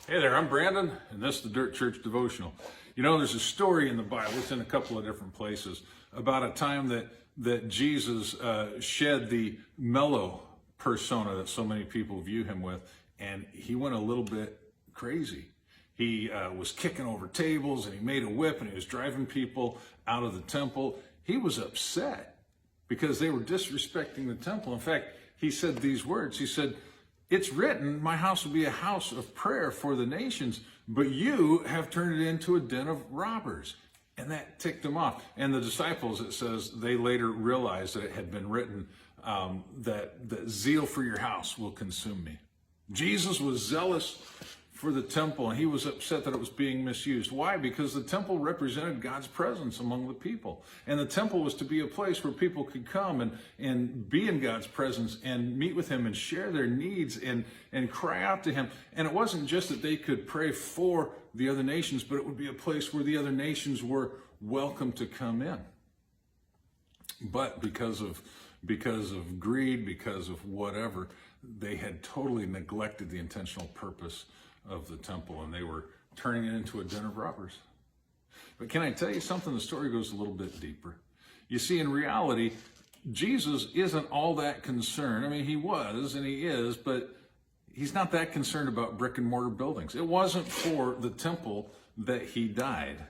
Hey there, I'm Brandon, and this is the Dirt Church Devotional. You know, there's a story in the Bible, it's in a couple of different places, about a time that Jesus shed the mellow persona that so many people view him with, and he went a little bit crazy. He was kicking over tables, and he made a whip, and he was driving people out of the temple. He was upset because they were disrespecting the temple. In fact, he said these words. He said, "It's written, my house will be a house of prayer for the nations, but you have turned it into a den of robbers." And that ticked him off. And the disciples, it says, they later realized that it had been written that zeal for your house will consume me. Jesus was zealous for the temple, and he was upset that it was being misused. Why? Because the temple represented God's presence among the people. And the temple was to be a place where people could come and be in God's presence and meet with him and share their needs and cry out to him. And it wasn't just that they could pray for the other nations, but it would be a place where the other nations were welcome to come in. But because of greed, because of whatever, they had totally neglected the intentional purpose of the temple, and they were turning it into a den of robbers. But can I tell you something? The story goes a little bit deeper. You see, in reality, Jesus isn't all that concerned. I mean, he was and he is, but he's not that concerned about brick and mortar buildings. It wasn't for the temple that he died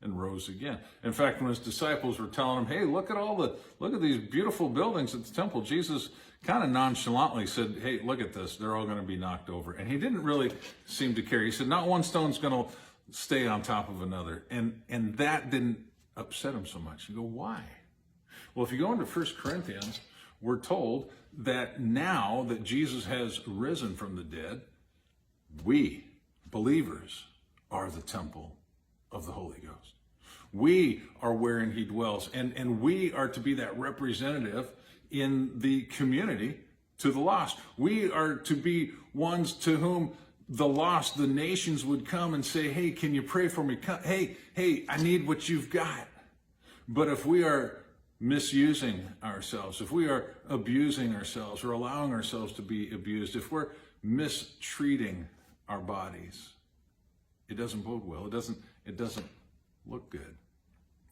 and rose again. In fact, when his disciples were telling him, "Hey, look at these beautiful buildings at the temple," Jesus kind of nonchalantly said, "Hey, look at this. They're all going to be knocked over." And he didn't really seem to care. He said, "Not one stone's going to stay on top of another." And that didn't upset him so much. You go, why? Well, if you go into 1 Corinthians, we're told that now that Jesus has risen from the dead, we, believers, are the temple of the Holy Ghost. We are wherein he dwells, and we are to be that representative in the community to the lost. We are to be ones to whom the lost, the nations would come and say, "Hey, can you pray for me? Hey, I need what you've got." But if we are misusing ourselves, if we are abusing ourselves or allowing ourselves to be abused, if we're mistreating our bodies, it doesn't bode well. It doesn't look good.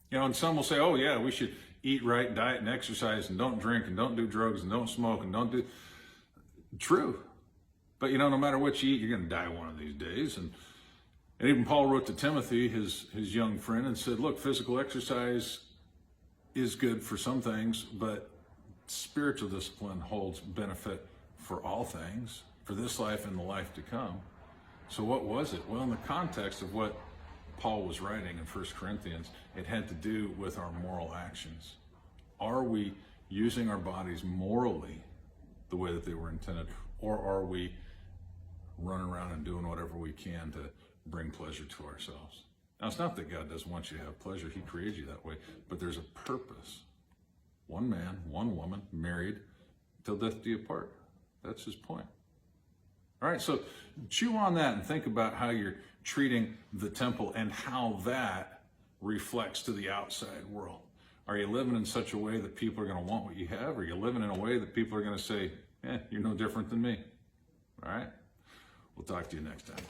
You know, and some will say, "Oh yeah, we should eat right, diet and exercise, and don't drink and don't do drugs and don't smoke and don't do..." True. But you know, no matter what you eat, you're going to die one of these days. And even Paul wrote to Timothy, his young friend, and said, "Look, physical exercise is good for some things, but spiritual discipline holds benefit for all things, for this life and the life to come." So what was it? Well, in the context of what Paul was writing in 1 Corinthians, it had to do with our moral actions. Are we using our bodies morally the way that they were intended, or are we running around and doing whatever we can to bring pleasure to ourselves? Now, it's not that God doesn't want you to have pleasure. He created you that way, but there's a purpose. One man, one woman, married till death do you part. That's his point. All right, so chew on that and think about how you're treating the temple and how that reflects to the outside world. Are you living in such a way that people are going to want what you have? Or are you living in a way that people are going to say, "You're no different than me"? All right, we'll talk to you next time.